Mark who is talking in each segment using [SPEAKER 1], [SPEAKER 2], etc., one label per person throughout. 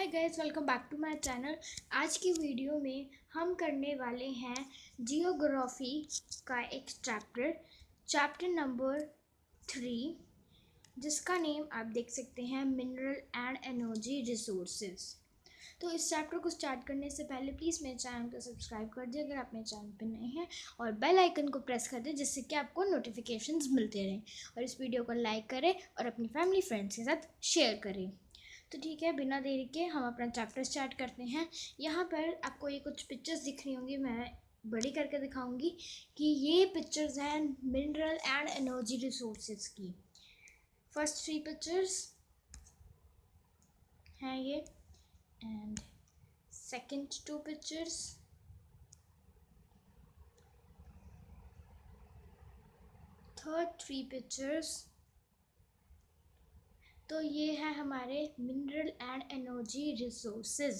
[SPEAKER 1] Hi guys, welcome back to my channel. आज की video में हम करने वाले हैं जियोग्राफी का एक चैप्टर नंबर 3, जिसका नेम आप देख सकते हैं मिनरल एंड एनर्जी रिसोर्सेज। तो इस चैप्टर को स्टार्ट करने से पहले प्लीज़ मेरे चैनल को सब्सक्राइब कर दिए अगर आप मेरे चैनल पर नए हैं, और बेल आइकन को प्रेस कर दें जिससे कि आपको नोटिफिकेशंस मिलते रहें, और इस वीडियो को लाइक करें और अपनी फैमिली फ्रेंड्स के साथ शेयर करें। तो ठीक है, बिना देरी के हम अपना चैप्टर स्टार्ट करते हैं। यहाँ पर आपको ये कुछ पिक्चर्स दिख रही होंगी, मैं बड़ी करके दिखाऊंगी कि ये पिक्चर्स हैं मिनरल एंड एनर्जी रिसोर्सेज की। फर्स्ट 3 पिक्चर्स हैं ये, and second 2 pictures, third 3 pictures. तो ये है हमारे मिनरल एंड एनर्जी रिसोर्सेज,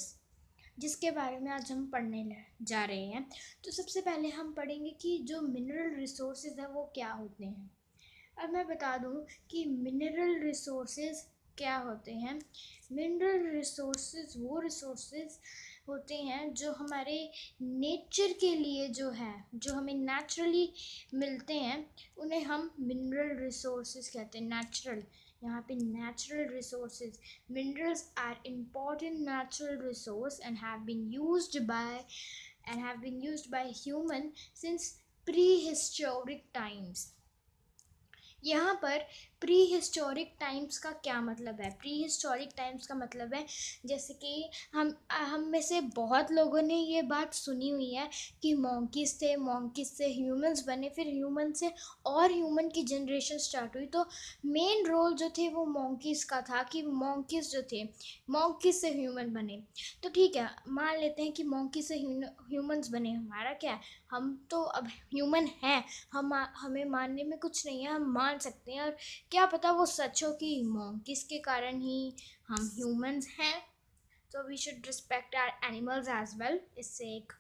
[SPEAKER 1] जिसके बारे में आज हम पढ़ने जा रहे हैं। तो सबसे पहले हम पढ़ेंगे कि जो मिनरल रिसोर्सेज है वो क्या होते हैं। अब मैं बता दूं कि मिनरल रिसोर्सेज क्या होते हैं। मिनरल रिसोर्सेज वो रिसोर्सेज होते हैं जो हमारे नेचर के लिए जो है, जो हमें नेचुरली मिलते हैं, उन्हें हम मिनरल रिसोर्सेज कहते हैं। नेचुरल, यहाँ पे natural resources, minerals are important natural resource and have been used by human since prehistoric times। यहाँ पर प्री हिस्टोरिक टाइम्स का क्या मतलब है? प्री हिस्टोरिक टाइम्स का मतलब है जैसे कि हम में से बहुत लोगों ने ये बात सुनी हुई है कि मॉन्कीज से ह्यूमंस बने, फिर ह्यूमन से और ह्यूमन की जनरेशन स्टार्ट हुई। तो मेन रोल जो थे वो मॉन्कीज का था, कि मॉन्कीज जो थे, मॉन्कीज से ह्यूमन बने। तो ठीक है, मान लेते हैं कि मॉन्कीज से ह्यूमंस बने। हमारा क्या है, हम तो अब ह्यूमन हैं, हमें मानने में कुछ नहीं है, हम मान सकते हैं। और क्या पता वो सच हो कि मॉन्कीज के कारण ही हम ह्यूमंस हैं। तो we should respect our animals as well. इससे एक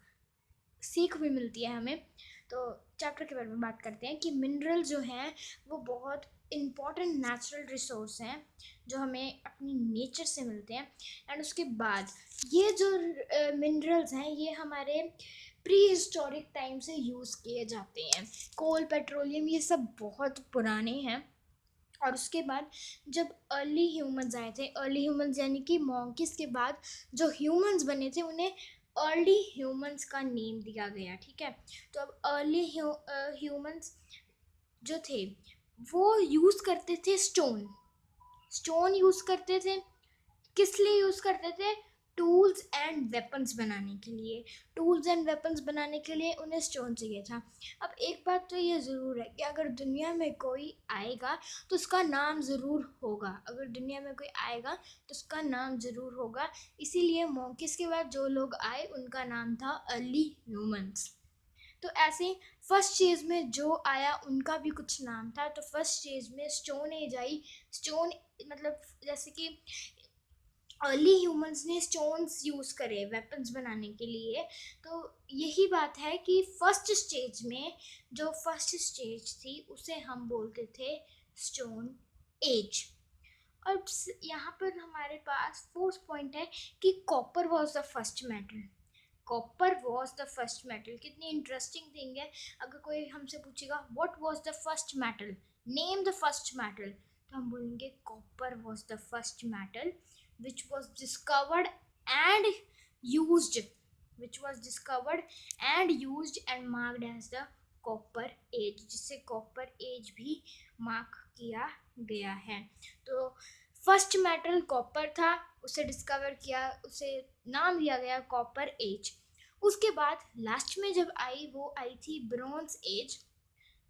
[SPEAKER 1] सीख भी मिलती है हमें। तो चैप्टर के बारे में बात करते हैं कि मिनरल जो हैं वो बहुत इम्पॉर्टेंट नेचुरल रिसोर्स हैं जो हमें अपनी नेचर से मिलते हैं। एंड उसके बाद ये जो मिनरल्स हैं ये हमारे प्री हिस्टोरिक टाइम से यूज़ किए जाते हैं। कोल, पेट्रोलियम, ये सब बहुत पुराने हैं। और उसके बाद जब अर्ली ह्यूमंस आए थे, अर्ली ह्यूमंस यानी कि मॉन्कीज के बाद जो ह्यूमंस बने थे उन्हें अर्ली ह्यूमंस का नेम दिया गया। ठीक है, तो अब अर्ली ह्यूमंस जो थे वो यूज़ करते थे स्टोन यूज़ करते थे। किस लिए यूज़ करते थे? टूल्स एंड वेपन्स बनाने के लिए। टूल्स एंड वेपन्स बनाने के लिए उन्हें स्टोन चाहिए था। अब एक बात तो ये ज़रूर है कि अगर दुनिया में कोई आएगा तो उसका नाम ज़रूर होगा। अगर दुनिया में कोई आएगा तो उसका नाम ज़रूर होगा। इसीलिए मॉन्कीज के बाद जो लोग आए उनका नाम था अर्ली ह्यूमंस। तो ऐसे फर्स्ट स्टेज में जो आया उनका भी कुछ नाम था। तो फर्स्ट स्टेज में स्टोन एज आई। स्टोन मतलब जैसे कि अर्ली ह्यूमंस ने स्टोन्स यूज़ करे वेपन्स बनाने के लिए। तो यही बात है कि फर्स्ट स्टेज थी उसे हम बोलते थे स्टोन एज। और यहाँ पर हमारे पास फोर्थ पॉइंट है कि copper was the first metal. Copper was the first metal, कितनी इंटरेस्टिंग थिंग है। अगर कोई हमसे पूछेगा what was the first metal, name the first metal, तो हम बोलेंगे copper was the first metal which was discovered and used and marked as the copper age, जिसे कॉपर एज भी मार्क किया गया है। तो फर्स्ट मेटल कॉपर था, उसे डिस्कवर किया, उसे नाम दिया गया कॉपर एज। उसके बाद लास्ट में जब आई वो आई थी ब्रॉन्ज एज।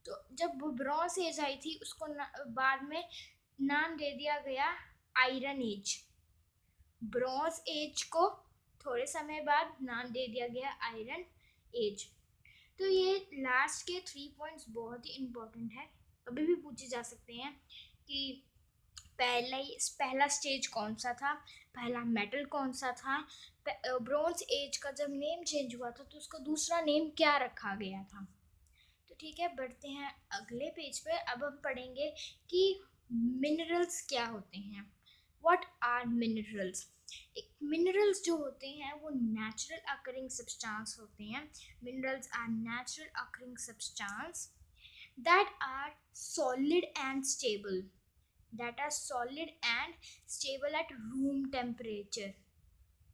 [SPEAKER 1] तो जब वो ब्रॉन्ज एज आई थी उसको बाद में नाम दे दिया गया आयरन एज। ब्रॉन्ज एज को थोड़े समय बाद नाम दे दिया गया आयरन एज। तो ये लास्ट के 3 पॉइंट्स बहुत ही इम्पोर्टेंट है, अभी भी पूछे जा सकते हैं कि पहला स्टेज कौन सा था, पहला मेटल कौन सा था, ब्रॉन्ज एज का जब नेम चेंज हुआ था तो उसका दूसरा नेम क्या रखा गया था। तो ठीक है, बढ़ते हैं अगले पेज पे। अब हम पढ़ेंगे कि मिनरल्स क्या होते हैं, व्हाट आर मिनरल्स? मिनरल्स जो होते हैं वो नेचुरल अकरिंग सब्सटेंस होते हैं. Minerals are natural occurring substance that are solid and stable, that are solid and stable at room temperature.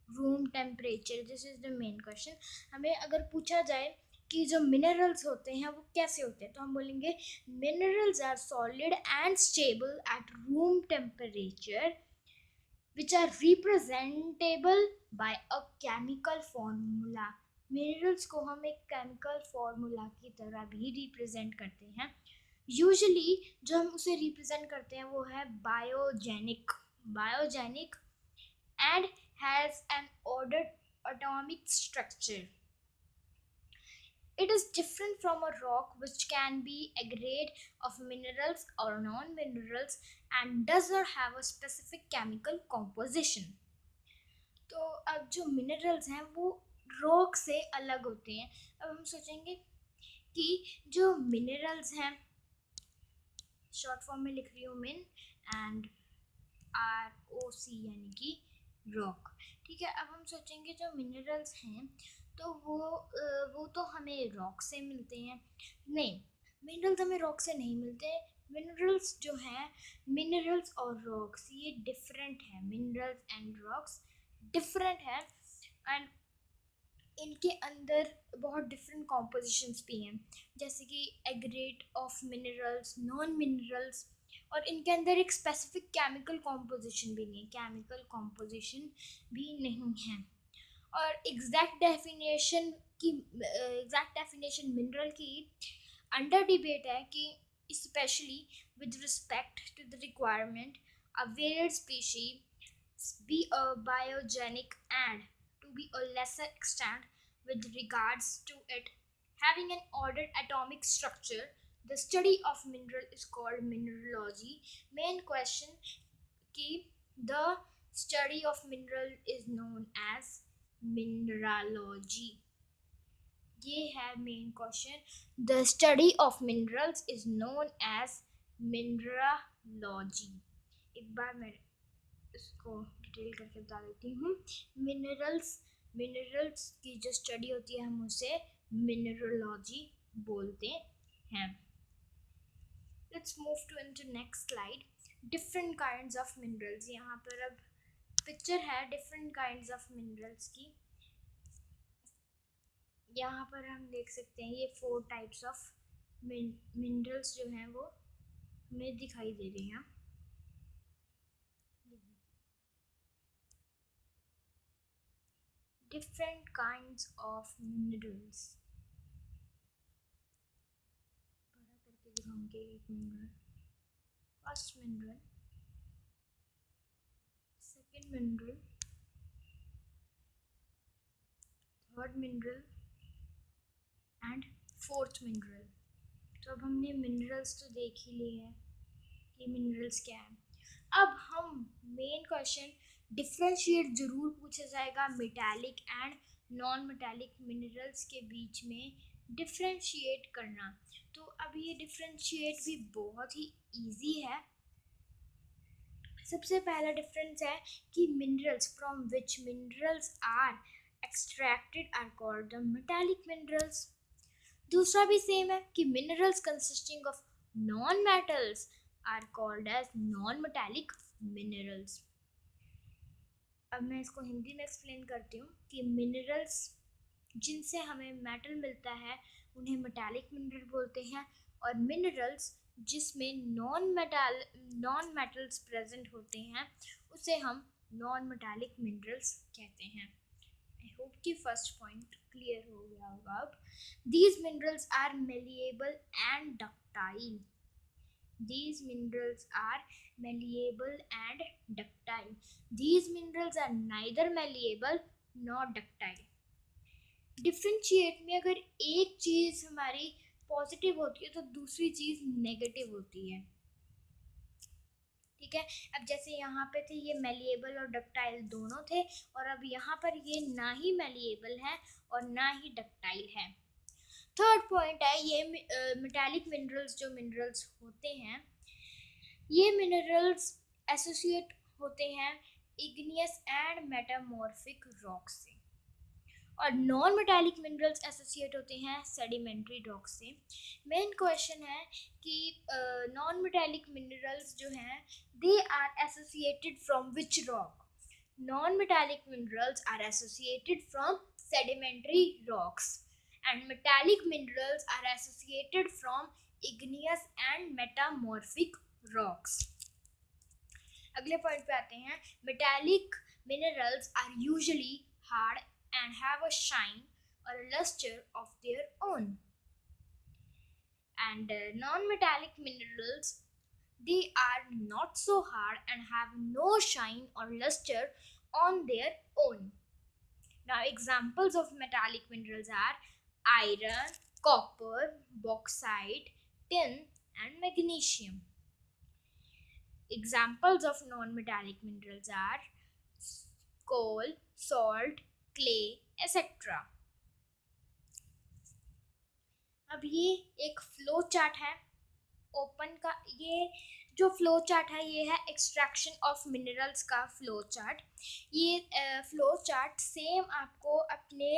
[SPEAKER 1] Room temperature, this is the main question. हमें अगर पूछा जाए कि जो मिनरल्स होते हैं वो कैसे होते हैं, तो हम बोलेंगे minerals are solid and stable at room temperature which are representable by a chemical formula. Minerals को हम एक केमिकल फॉर्मूला की तरह भी रिप्रेजेंट करते हैं. यूजुअली जो हम उसे रिप्रेजेंट करते हैं वो है biogenic and has an ordered atomic structure. It is different from a rock which can be aggregate of minerals or non-minerals and does not have a specific chemical composition. तो अब जो मिनरल्स हैं वो rock से अलग होते हैं. अब हम सोचेंगे कि जो मिनरल्स हैं, शॉर्ट फॉर्म में लिख रही हूँ मिन एंड ROC यानी कि रॉक. ठीक है, अब हम सोचेंगे जो मिनरल्स हैं तो वो तो हमें रॉक से मिलते हैं. नहीं, मिनरल्स हमें रॉक से नहीं मिलते. मिनरल्स जो हैं, मिनरल्स और रॉक्स ये डिफरेंट है. मिनरल्स एंड रॉक्स डिफरेंट है एंड इनके अंदर बहुत डिफरेंट कॉम्पोजिशंस भी हैं, जैसे कि aggregate of minerals, non minerals, और इनके अंदर एक स्पेसिफिक केमिकल कॉम्पोजिशन भी नहीं है. और एग्जैक्ट डेफिनेशन मिनरल की अंडर डिबेट है कि specially with respect to the requirement a varied species be a biogenic and to be a lesser extent with regards to it having an ordered atomic structure. The study of mineral is called mineralogy. Main question कि the study of mineral is known as mineralogy. ये है main question. The study of minerals is known as mineralogy. एक बार मैं इसको detail करके बता देती हूँ. मिनरल्स की जो स्टडी होती है हम उसे मिनरलॉजी बोलते हैं. Let's move to into next slide. Different kinds of minerals. यहाँ पर अब पिक्चर है डिफरेंट काइंड्स ऑफ मिनरल्स की. यहाँ पर हम देख सकते हैं ये 4 टाइप्स ऑफ मिनरल्स जो हैं वो हमें दिखाई दे रही हैं. Different kinds of minerals. बड़ा करके दिखाऊंगी एक mineral. First mineral, second mineral, third mineral and fourth mineral. तो अब हमने मिनरल्स तो देख ही लिए हैं कि मिनरल्स क्या है. अब हम मेन क्वेश्चन डिफ्रेंशिएट जरूर पूछा जाएगा metallic and non metallic minerals के बीच में डिफ्रेंशिएट करना. तो अब ये डिफ्रेंशिएट भी बहुत ही इजी है. सबसे पहला डिफरेंस है कि minerals from which minerals are extracted are called the metallic minerals. दूसरा भी सेम है कि minerals consisting of non metals are called as non metallic minerals. अब मैं इसको हिंदी में एक्सप्लेन करती हूँ कि मिनरल्स जिनसे हमें मेटल मिलता है उन्हें मेटालिक मिनरल बोलते हैं, और मिनरल्स जिसमें नॉन मेटल्स प्रेजेंट होते हैं उसे हम नॉन मेटालिक मिनरल्स कहते हैं. आई होप कि फर्स्ट पॉइंट क्लियर हो गया होगा. अब these minerals are malleable and ductile. These minerals are malleable and ductile. These minerals are neither malleable nor ductile. Differentiate में अगर एक चीज हमारी पॉजिटिव होती है तो दूसरी चीज नेगेटिव होती है. ठीक है, अब जैसे यहाँ पे थे ये मैलिएबल और डक्टाइल दोनों थे, और अब यहाँ पर ये ना ही मैलिएबल है और ना ही डक्टाइल है. थर्ड पॉइंट है ये मेटालिक मिनरल्स जो मिनरल्स होते हैं ये मिनरल्स एसोसिएट होते हैं इग्नियस एंड मेटामॉर्फिक रॉक से, और नॉन मेटालिक मिनरल्स एसोसिएट होते हैं सेडिमेंट्री रॉक से। मेन क्वेश्चन है कि नॉन मेटालिक मिनरल्स जो हैं they are associated from which rock? Non metallic minerals are associated from sedimentary rocks and metallic minerals are associated from igneous and metamorphic rocks. अगले point पे आते हैं। Metallic minerals are usually hard and have a shine or a luster of their own, and non-metallic minerals, they are not so hard and have no shine or luster on their own. Now examples of metallic minerals are iron, copper, bauxite, tin and magnesium. Examples of non-metallic minerals are coal, salt, clay, etc. अब ये एक flow chart है open का। ये जो flow chart है ये है एक्सट्रैक्शन ऑफ मिनरल्स का फ्लो चार्ट। ये फ्लो चार्ट सेम आपको अपने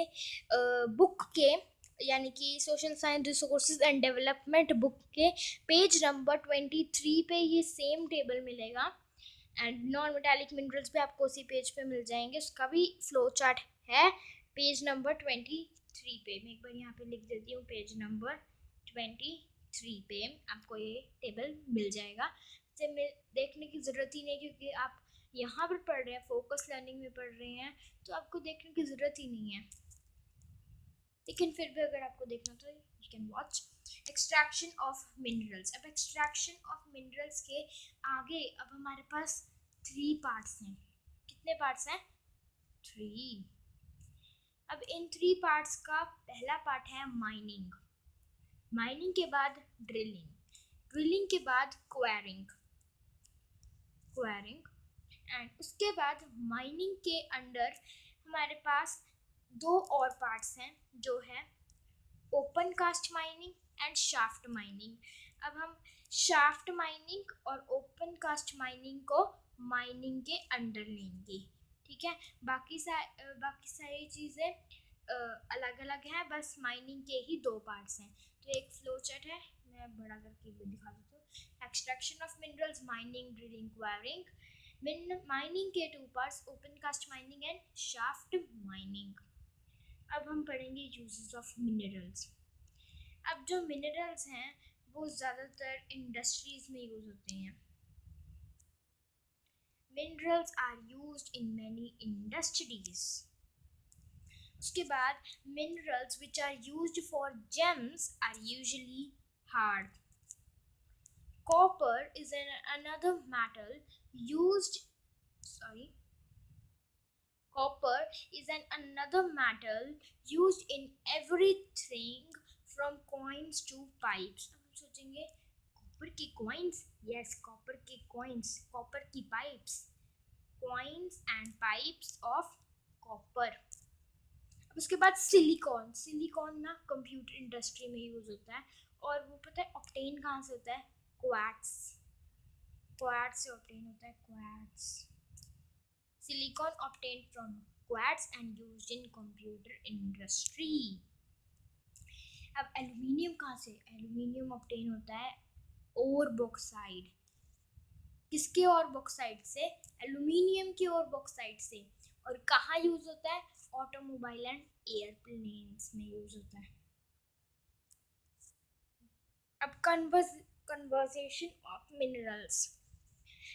[SPEAKER 1] बुक के यानी कि social science resources and development book के पेज नंबर 23 पे ये सेम टेबल मिलेगा, एंड नॉन मेटालिक मिनरल्स भी आपको उसी पेज पे मिल जाएंगे। उसका भी फ्लो चार्ट है पेज नंबर 23 पे। मैं एक बार यहाँ पे लिख देती हूँ, पेज नंबर 23 पे आपको ये टेबल मिल जाएगा। इसे देखने की ज़रूरत ही नहीं, क्योंकि आप यहाँ पर पढ़ रहे हैं, फोकस लर्निंग में पढ़ रहे हैं, तो आपको देखने की ज़रूरत ही नहीं है। लेकिन फिर भी अगर आपको देखना तो you can watch. Extraction of minerals. अब एक्सट्रैक्शन ऑफ मिनरल्स के आगे अब हमारे पास 3 पार्ट्स हैं। कितने पार्ट्स हैं? 3। अब इन 3 पार्ट्स का पहला पार्ट है माइनिंग। माइनिंग के बाद ड्रिलिंग, ड्रिलिंग के बाद क्वेरिंग, एंड उसके बाद माइनिंग के अंडर हमारे पास 2 और पार्ट्स हैं, जो है open cast mining and shaft mining. अब हम शाफ्ट माइनिंग और ओपन कास्ट माइनिंग को माइनिंग के अंडर लेंगे, ठीक है। बाकी सारी चीज़ें अलग अलग हैं, बस माइनिंग के ही 2 पार्ट्स हैं। तो एक फ्लो चार्ट है, मैं बड़ा करके भी दिखा देती हूँ। Extraction of minerals, mining, drilling, quarrying. Mining के 2 parts, open cast mining and shaft mining. अब हम पढ़ेंगे यूजेस ऑफ मिनरल्स। अब जो मिनरल्स हैं वो ज़्यादातर इंडस्ट्रीज में यूज होते हैं। Minerals are used in many industries. उसके बाद minerals which are used for gems are usually hard. Copper is another metal used. Copper is another metal used in everything from coins to pipes. अब हम सोचेंगे copper की coins, yes copper की coins, copper की pipes, coins and pipes of copper. अब उसके बाद silicon. Silicon ना कंप्यूटर इंडस्ट्री में यूज होता है, और वो पता है ऑब्टेन कहाँ से होता है? क्वार्ट्ज। क्वार्ट्ज से ऑब्टेन होता है, quartz. Silicon obtain from quartz and used in computer industry. अब एल्युमिनियम कहाँ से? एल्युमिनियम ऑब्टेन होता है ओर बॉक्साइड। किसके और बॉक्साइड से? एल्युमिनियम के और बॉक्साइड से। और कहाँ यूज होता है? ऑटोमोबाइल एंड एयरप्लेन्स में यूज होता है। अब कन्वर्सेशन ऑफ मिनरल्स।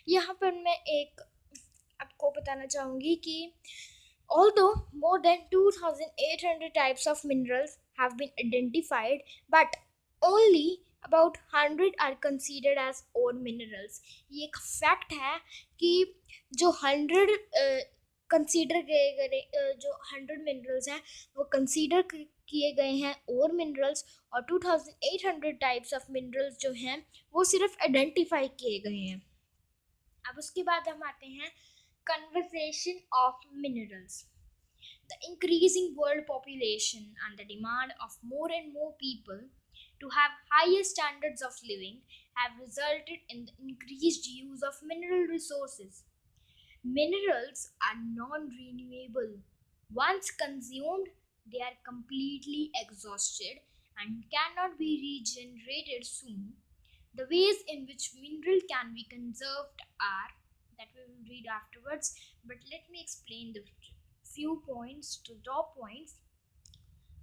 [SPEAKER 1] यहाँ पर मैं एक आपको बताना चाहूँगी कि although more than 2,800 types of minerals have been identified, but only about 100 are considered as ore minerals. ये एक फैक्ट है कि जो 100 कंसीडर जो 100 मिनरल्स हैं वो कंसीडर किए गए हैं ओर मिनरल्स, और 2,800 टाइप्स ऑफ मिनरल्स जो हैं वो सिर्फ आइडेंटिफाई किए गए हैं। अब उसके बाद हम आते हैं conservation of minerals. The increasing world population and the demand of more and more people to have higher standards of living have resulted in the increased use of mineral resources. Minerals are non-renewable. Once consumed, they are completely exhausted and cannot be regenerated soon. The ways in which mineral can be conserved are that we will read afterwards, but let me explain the few points to top points.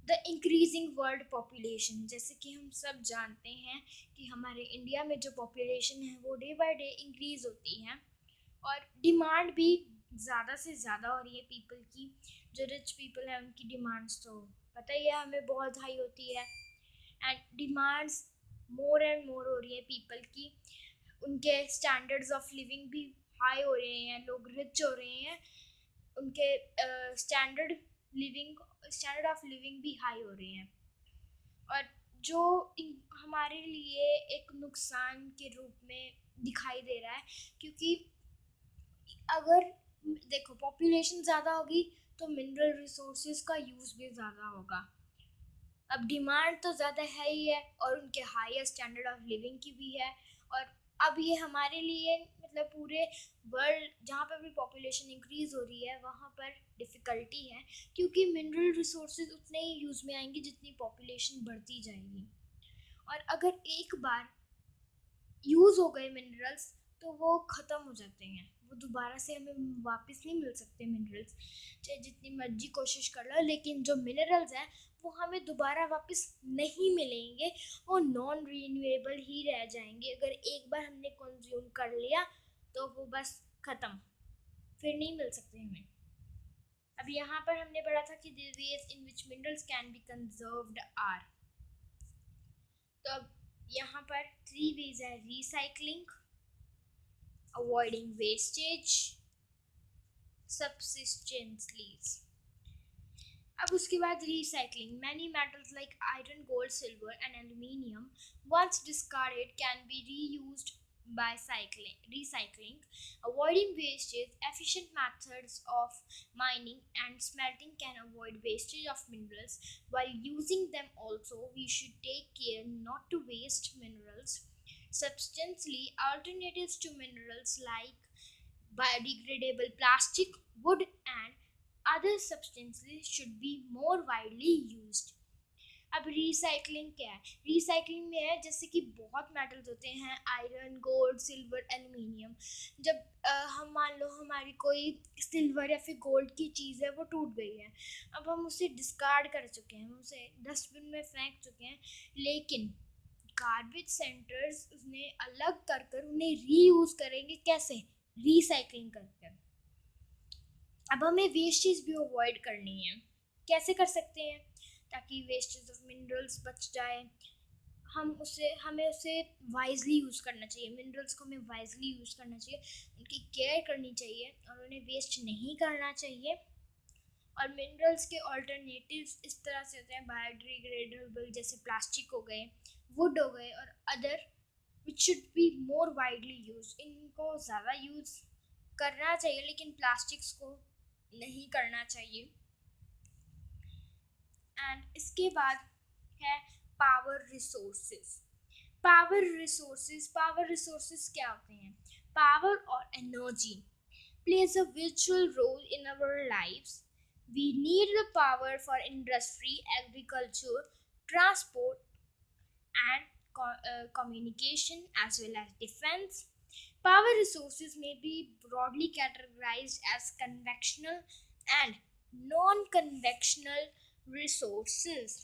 [SPEAKER 1] The increasing world population, जैसे कि हम सब जानते हैं कि हमारे India में जो पॉपुलेशन है वो डे बाय डे इंक्रीज होती है और डिमांड भी ज़्यादा से ज़्यादा हो रही है पीपल की। जो रिच पीपल है उनकी डिमांड्स तो पता ही है हमें बहुत हाई होती है and demands more and more हो रही है पीपल की। उनके स्टैंडर्ड्स ऑफ लिविंग भी हाई हो रहे हैं, लोग रिच हो रहे हैं, उनके स्टैंडर्ड ऑफ लिविंग भी हाई हो रहे हैं और जो हमारे लिए एक नुकसान के रूप में दिखाई दे रहा है, क्योंकि अगर देखो पॉपुलेशन ज़्यादा होगी तो मिनरल रिसोर्सेज का यूज़ भी ज़्यादा होगा। अब डिमांड तो ज़्यादा है ही है और उनके हायर स्टैंडर्ड ऑफ लिविंग की भी है और अब ये हमारे लिए मतलब पूरे वर्ल्ड जहाँ पर भी पॉपुलेशन इंक्रीज हो रही है वहाँ पर डिफ़िकल्टी है, क्योंकि मिनरल रिसोर्सेज उतने ही यूज़ में आएंगे जितनी पॉपुलेशन बढ़ती जाएगी और अगर एक बार यूज़ हो गए मिनरल्स तो वो ख़त्म हो जाते हैं, वो दोबारा से हमें वापस नहीं मिल सकते मिनरल्स, चाहे जितनी मर्जी कोशिश कर लो। लेकिन जो मिनरल्स हैं वो हमें दोबारा वापस नहीं मिलेंगे, वो नॉन रीन्यूएबल ही रह जाएंगे। अगर एक बार हमने कंज्यूम कर लिया तो वो बस ख़त्म, फिर नहीं मिल सकते हमें। अब यहाँ पर हमने पढ़ा था कि the ways in which minerals can be conserved are, तो अब यहाँ पर 3 वेज है: रिसाइकलिंग, अवॉइडिंग वेस्टेज, सब्सिस्टेंसली। अब उसके बाद recycling. Many metals like iron, gold, silver and aluminium once discarded can be reused by recycling. Avoiding wastage, efficient methods of mining and smelting can avoid wastage of minerals. While using them also, we should take care not to waste minerals. Substantially, alternatives to minerals like biodegradable plastic, wood and other substances should be more widely used. अब recycling क्या है? Recycling में है जैसे कि बहुत metals होते हैं, आयरन, गोल्ड, सिल्वर, एल्यूमिनियम। जब हम मान लो हमारी कोई सिल्वर या फिर गोल्ड की चीज़ है वो टूट गई है, अब हम उसे डिस्कार्ड कर चुके हैं, हम उसे डस्टबिन में फेंक चुके हैं, लेकिन गार्बेज सेंटर्स उन्हें अलग कर कर उन्हें रीयूज़ करेंगे। कैसे? रिसाइकलिंग कर कर। अब हमें वेस्टेज भी अवॉइड करनी है। कैसे कर सकते हैं ताकि वेस्टेज ऑफ मिनरल्स बच जाए? हमें उसे वाइजली यूज़ करना चाहिए, मिनरल्स को हमें वाइजली यूज़ करना चाहिए, उनकी केयर करनी चाहिए और उन्हें वेस्ट नहीं करना चाहिए। और मिनरल्स के ऑल्टरनेटिव्स इस तरह से होते हैं बायोडिग्रेडेबल, जैसे प्लास्टिक हो गए, वुड हो गए और other which should be more widely use. इनको ज़्यादा यूज़ करना चाहिए लेकिन प्लास्टिक्स को नहीं करना चाहिए। एंड इसके बाद है पावर रिसोर्सेज। पावर रिसोर्सेज क्या होते हैं? पावर और energy plays a visual role in our lives. We need the power for industry, agriculture, transport and communication as well as defense. Power resources may be broadly categorized as conventional and non-conventional resources.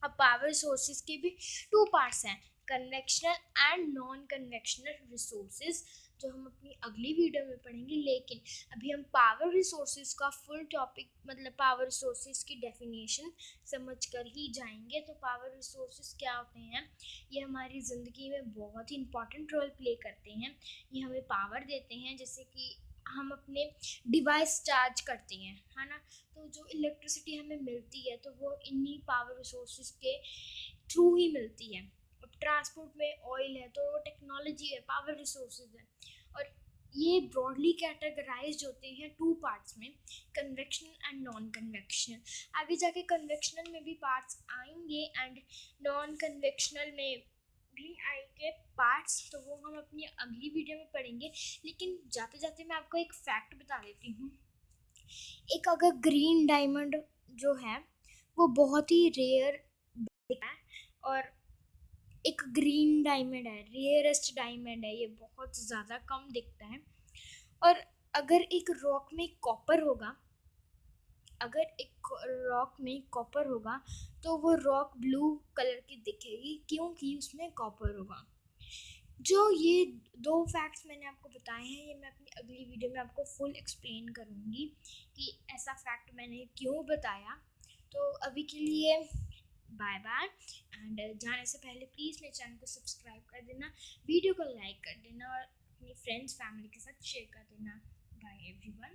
[SPEAKER 1] अब power resources के भी 2 parts हैं, convectional and non convectional resources, जो हम अपनी अगली video में पढ़ेंगे। लेकिन अभी हम पावर रिसोर्सेज का फुल टॉपिक मतलब पावर रिसोर्सेज की डेफिनेशन समझ कर ही जाएंगे। तो पावर रिसोर्सेज क्या होते हैं? ये हमारी ज़िंदगी में बहुत ही इम्पॉर्टेंट रोल प्ले करते हैं। ये हमें पावर देते हैं, जैसे कि हम अपने डिवाइस चार्ज करते हैं, है ना, तो जो इलेक्ट्रिसिटी हमें मिलती है तो वो इन्हीं पावर रिसोर्सेज के थ्रू ही मिलती है। अब ट्रांसपोर्ट में ऑयल है तो वो टेक्नोलॉजी है, पावर रिसोर्सेज है। और ये ब्रॉडली कैटेगराइज होते हैं 2 पार्ट्स में, कन्वेक्शनल एंड नॉन कन्वेक्शनल। आगे जाके कन्वेक्शनल में भी पार्ट्स आएंगे एंड नॉन कन्वेक्शनल में भी आई के पार्ट्स तो वो हम अपनी अगली वीडियो में पढ़ेंगे, लेकिन जाते जाते मैं आपको एक फैक्ट बता देती हूँ। एक अगर ग्रीन डायमंड जो है वो बहुत ही रेयर है, और एक ग्रीन डायमंड है, रेयरेस्ट डायमंड है, ये बहुत ज़्यादा कम दिखता है। और अगर एक रॉक में कॉपर होगा, अगर एक रॉक में कॉपर होगा तो वो रॉक ब्लू कलर की दिखेगी, क्योंकि उसमें कॉपर होगा। जो ये दो फैक्ट्स मैंने आपको बताए हैं, ये मैं अपनी अगली वीडियो में आपको फुल एक्सप्लेन करूँगी कि ऐसा फैक्ट मैंने क्यों बताया। तो अभी के लिए बाय बाय, एंड जाने से पहले प्लीज़ मेरे चैनल को सब्सक्राइब कर देना, वीडियो को लाइक कर देना और अपनी फ्रेंड्स फैमिली के साथ शेयर कर देना। Bye everyone.